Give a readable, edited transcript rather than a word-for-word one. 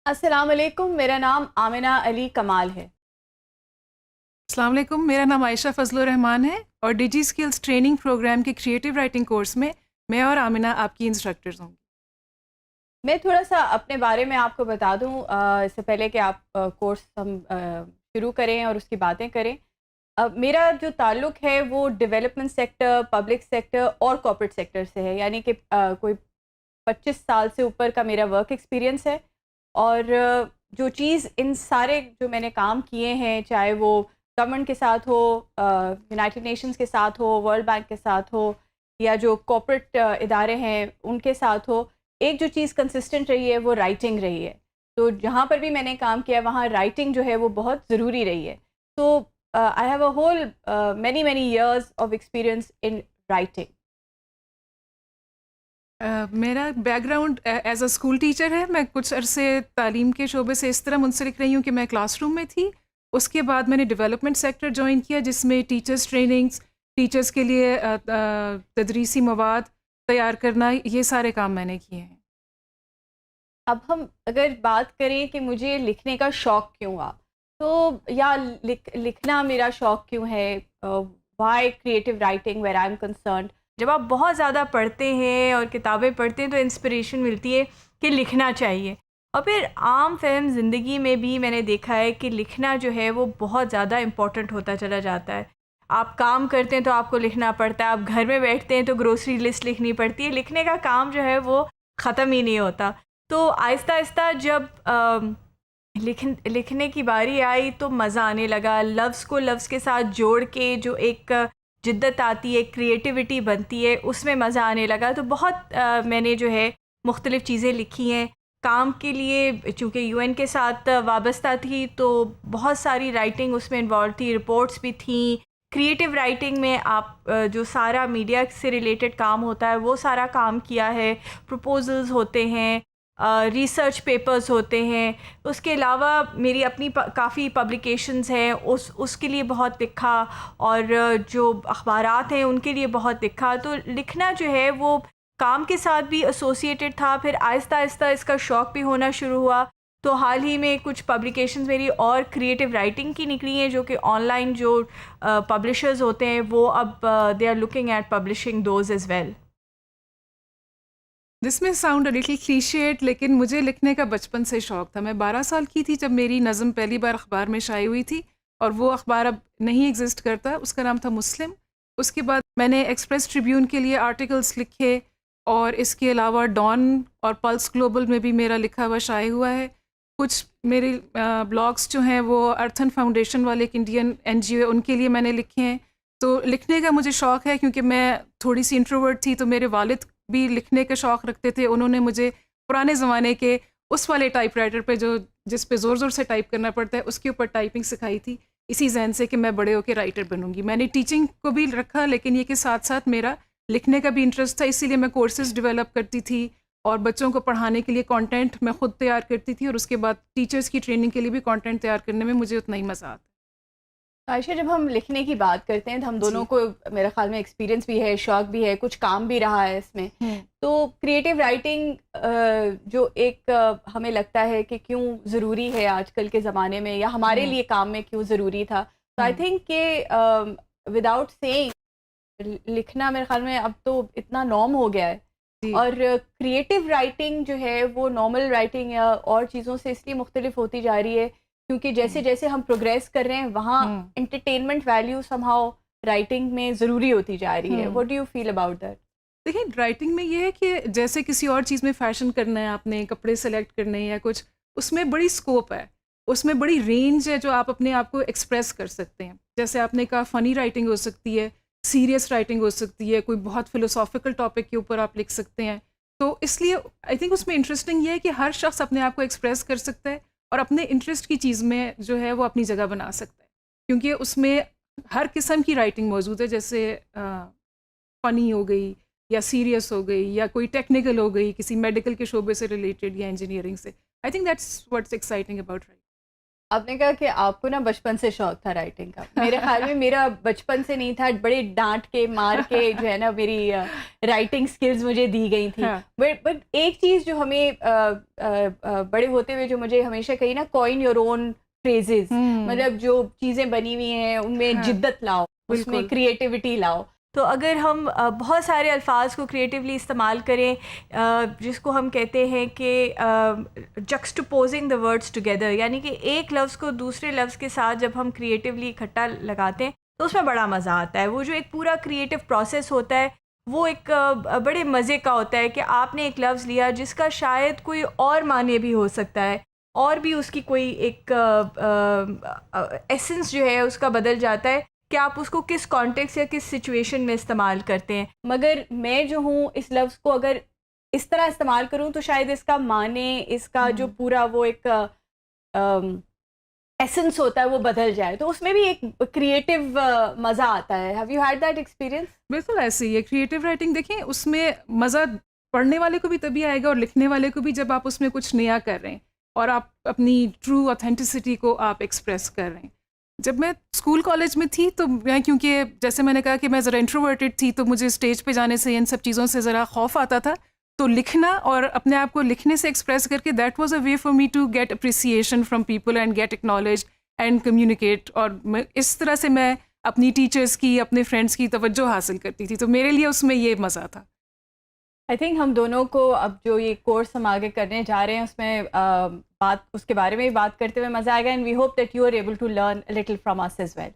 السلام علیکم، میرا نام آمنہ علی کمال ہے۔ السلام علیکم، میرا نام عائشہ فضل الرحمان ہے اور ڈیجی اسکلز ٹریننگ پروگرام کے کریٹیو رائٹنگ کورس میں اور آمنہ آپ کی انسٹرکٹرز ہوں گی۔ میں تھوڑا سا اپنے بارے میں آپ کو بتا دوں اس سے پہلے کہ آپ کورس ہم شروع کریں اور اس کی باتیں کریں۔ میرا جو تعلق ہے وہ ڈیولپمنٹ سیکٹر، پبلک سیکٹر اور کارپوریٹ سیکٹر سے ہے، یعنی کہ کوئی 25 سال سے اوپر کا میرا ورک ایکسپیرینس ہے۔ اور جو چیز ان سارے جو میں نے کام کیے ہیں، چاہے وہ گورنمنٹ کے ساتھ ہو، یونائٹڈ نیشنز کے ساتھ ہو، ورلڈ بینک کے ساتھ ہو، یا جو کارپوریٹ ادارے ہیں ان کے ساتھ ہو، ایک جو چیز کنسسٹنٹ رہی ہے وہ رائٹنگ رہی ہے۔ تو جہاں پر بھی میں نے کام کیا وہاں رائٹنگ جو ہے وہ بہت ضروری رہی ہے۔ تو I have a whole many years of experience in writing. میرا background as a school teacher ہے۔ میں کچھ عرصے تعلیم کے شعبے سے اس طرح منسلک رہی ہوں کہ میں کلاس روم میں تھی، اس کے بعد میں نے ڈیولپمنٹ سیکٹر جوائن کیا جس میں ٹیچرس ٹریننگس، ٹیچرس کے لیے تدریسی مواد تیار کرنا، یہ سارے کام میں نے کیے ہیں۔ اب ہم اگر بات کریں کہ مجھے لکھنے کا شوق کیوں ہوا، تو یا لکھنا میرا شوق کیوں ہے، why creative writing where I am concerned. جب آپ بہت زیادہ پڑھتے ہیں اور کتابیں پڑھتے ہیں تو انسپریشن ملتی ہے کہ لکھنا چاہیے، اور پھر عام فہم زندگی میں بھی میں نے دیکھا ہے کہ لکھنا جو ہے وہ بہت زیادہ امپورٹنٹ ہوتا چلا جاتا ہے۔ آپ کام کرتے ہیں تو آپ کو لکھنا پڑتا ہے، آپ گھر میں بیٹھتے ہیں تو گروسری لسٹ لکھنی پڑتی ہے، لکھنے کا کام جو ہے وہ ختم ہی نہیں ہوتا۔ تو آہستہ آہستہ جب لکھنے کی باری آئی تو مزہ آنے لگا، لفظ کو لفظ کے ساتھ جوڑ کے جو ایک جدت آتی ہے، کریٹیوٹی بنتی ہے، اس میں مزہ آنے لگا۔ تو بہت میں نے جو ہے مختلف چیزیں لکھی ہیں کام کے لیے، چونکہ یو این کے ساتھ وابستہ تھی تو بہت ساری رائٹنگ اس میں انوالو تھی، رپورٹس بھی تھیں۔ کریٹیو رائٹنگ میں آپ جو سارا میڈیا سے ریلیٹڈ کام ہوتا ہے وہ سارا کام کیا ہے، پروپوزلز ہوتے ہیں، ریسرچ پیپرز ہوتے ہیں۔ اس کے علاوہ میری اپنی کافی پبلیکیشنز ہیں، اس کے لیے بہت لکھا، اور جو اخبارات ہیں ان کے لیے بہت لکھا۔ تو لکھنا جو ہے وہ کام کے ساتھ بھی ایسوسیٹڈ تھا، پھر آہستہ آہستہ اس کا شوق بھی ہونا شروع ہوا۔ تو حال ہی میں کچھ پبلیکیشنز میری اور کریٹیو رائٹنگ کی نکلی ہیں جو کہ آن لائن جو پبلشرز ہوتے ہیں وہ اب they are looking at publishing those as well. This may sound little کلیشیٹ، لیکن مجھے لکھنے کا بچپن سے شوق تھا۔ میں 12 سال کی تھی جب میری نظم پہلی بار اخبار میں شائع ہوئی تھی، اور وہ اخبار اب نہیں ایگزسٹ کرتا، اس کا نام تھا مسلم۔ اس کے بعد میں نے ایکسپریس ٹریبیون کے لیے آرٹیکلس لکھے، اور اس کے علاوہ ڈان اور پلس گلوبل میں بھی میرا لکھا ہوا شائع ہوا ہے۔ کچھ میرے بلاگس جو ہیں وہ ارتھن فاؤنڈیشن والے ایک انڈین این جی او، ان کے لیے میں نے لکھے ہیں۔ تو لکھنے کا مجھے شوق ہے کیونکہ میں تھوڑی سی انٹروورٹ تھی، تو میرے والد بھی لکھنے کا شوق رکھتے تھے۔ انہوں نے مجھے پرانے زمانے کے اس والے ٹائپ رائٹر پہ جس پہ زور زور سے ٹائپ کرنا پڑتا ہے، اس کے اوپر ٹائپنگ سکھائی تھی، اسی ذہن سے کہ میں بڑے ہو کے رائٹر بنوں گی۔ میں نے ٹیچنگ کو بھی رکھا، لیکن یہ کہ ساتھ ساتھ میرا لکھنے کا بھی انٹرسٹ تھا، اسی لیے میں کورسز ڈیولپ کرتی تھی، اور بچوں کو پڑھانے کے لیے کانٹینٹ میں خود تیار کرتی تھی، اور اس کے بعد ٹیچرز کی ٹریننگ کے لیے بھی کانٹینٹ تیار کرنے میں مجھے اتنا ہی مزہ آتا عائشہ، جب ہم لکھنے کی بات کرتے ہیں تو ہم ہے۔ دونوں جی۔ کو میرے خیال میں ایکسپیرینس بھی ہے، شوق بھی ہے، کچھ کام بھی رہا ہے اس میں۔ تو کریٹیو رائٹنگ جو ایک ہمیں لگتا ہے کہ کیوں ضروری ہے آج کل کے زمانے میں، یا ہمارے لیے کام میں کیوں ضروری تھا، تو آئی تھنک کہ وداؤٹ سیئنگ لکھنا میرے خیال میں اب تو اتنا نارم ہو گیا ہے۔ جی۔ اور کریٹیو رائٹنگ جو ہے وہ نارمل رائٹنگ یا اور چیزوں سے اس لیے مختلف ہوتی جا رہی ہے کیونکہ جیسے جیسے ہم پروگریس کر رہے ہیں وہاں entertainment value some how writing میں ضروری ہوتی جا رہی ہے۔ What do you feel about that? دیکھیں، رائٹنگ میں یہ ہے کہ جیسے کسی اور چیز میں فیشن کرنا ہے، آپ نے کپڑے سلیکٹ کرنے ہیں یا کچھ، اس میں بڑی اسکوپ ہے، اس میں بڑی رینج ہے جو آپ اپنے آپ کو ایکسپریس کر سکتے ہیں۔ جیسے آپ نے کہا فنی رائٹنگ ہو سکتی ہے، سیریس رائٹنگ ہو سکتی ہے، کوئی بہت فلوسافیکل ٹاپک کے اوپر آپ لکھ سکتے ہیں۔ تو اس لیے آئی تھنک اس میں انٹرسٹنگ یہ ہے کہ ہر شخص اپنے آپ کو ایکسپریس کر سکتا ہے، اور اپنے انٹرسٹ کی چیز میں جو ہے وہ اپنی جگہ بنا سکتا ہے، کیونکہ اس میں ہر قسم کی رائٹنگ موجود ہے، جیسے فنی ہو گئی، یا سیریس ہو گئی، یا کوئی ٹیکنیکل ہو گئی، کسی میڈیکل کے شعبے سے ریلیٹڈ، یا انجینئرنگ سے۔ I think that's what's exciting about writing. آپ نے کہا کہ آپ کو نا بچپن سے شوق تھا رائٹنگ کا. میرے خیال میں میرا بچپن سے نہیں تھا, بڑے ڈانٹ کے مار کے جو ہے نا میری رائٹنگ سکلز مجھے دی گئی تھی. بٹ ایک چیز جو ہمیں بڑے ہوتے ہوئے جو مجھے ہمیشہ کہی نا, کوائن یور اون فریزز, مطلب جو چیزیں بنی ہوئی ہیں ان میں جدت لاؤ, اس میں کریٹیوٹی لاؤ. تو اگر ہم بہت سارے الفاظ کو کریٹیولی استعمال کریں, جس کو ہم کہتے ہیں کہ جکسٹپوزنگ دا ورڈس ٹوگیدر, یعنی کہ ایک لفظ کو دوسرے لفظ کے ساتھ جب ہم کریٹیولی اکٹھا لگاتے ہیں تو اس میں بڑا مزہ آتا ہے. وہ جو ایک پورا کریٹیو پروسیس ہوتا ہے وہ ایک بڑے مزے کا ہوتا ہے کہ آپ نے ایک لفظ لیا جس کا شاید کوئی اور معنی بھی ہو سکتا ہے, اور بھی اس کی کوئی ایک ایسنس جو ہے اس کا بدل جاتا ہے کہ آپ اس کو کس کانٹیکس یا کس سچویشن میں استعمال کرتے ہیں. مگر میں جو ہوں اس لفظ کو اگر اس طرح استعمال کروں تو شاید اس کا معنی, اس کا جو پورا وہ ایک ایسنس ہوتا ہے وہ بدل جائے, تو اس میں بھی ایک کریٹیو مزہ آتا ہے. Have you had that experience? بالکل ایسے ہی ہے کریٹیو رائٹنگ. دیکھیں اس میں مزہ پڑھنے والے کو بھی تبھی آئے گا اور لکھنے والے کو بھی جب آپ اس میں کچھ نیا کر رہے ہیں اور آپ اپنی ٹرو اوتھینٹسٹی کو آپ ایکسپریس کر رہے ہیں. جب میں اسکول کالج میں تھی تو میں, کیونکہ جیسے میں نے کہا کہ میں ذرا انٹروورٹڈ تھی, تو مجھے اسٹیج پہ جانے سے ان سب چیزوں سے ذرا خوف آتا تھا. تو لکھنا اور اپنے آپ کو لکھنے سے ایکسپریس کر کے that was a way for me to get appreciation from people and get acknowledge and communicate. اور اس طرح سے میں اپنی ٹیچرس کی, اپنے فرینڈس کی توجہ حاصل کرتی تھی. تو میرے لیے اس میں یہ مزہ تھا. آئی تھنک ہم دونوں کو اب جو یہ کورس ہم آگے کرنے جا رہے ہیں اس میں بات اس کے بارے میں بھی بات کرتے ہوئے مزہ آئے گا, and we hope that you are able to learn little from us as well.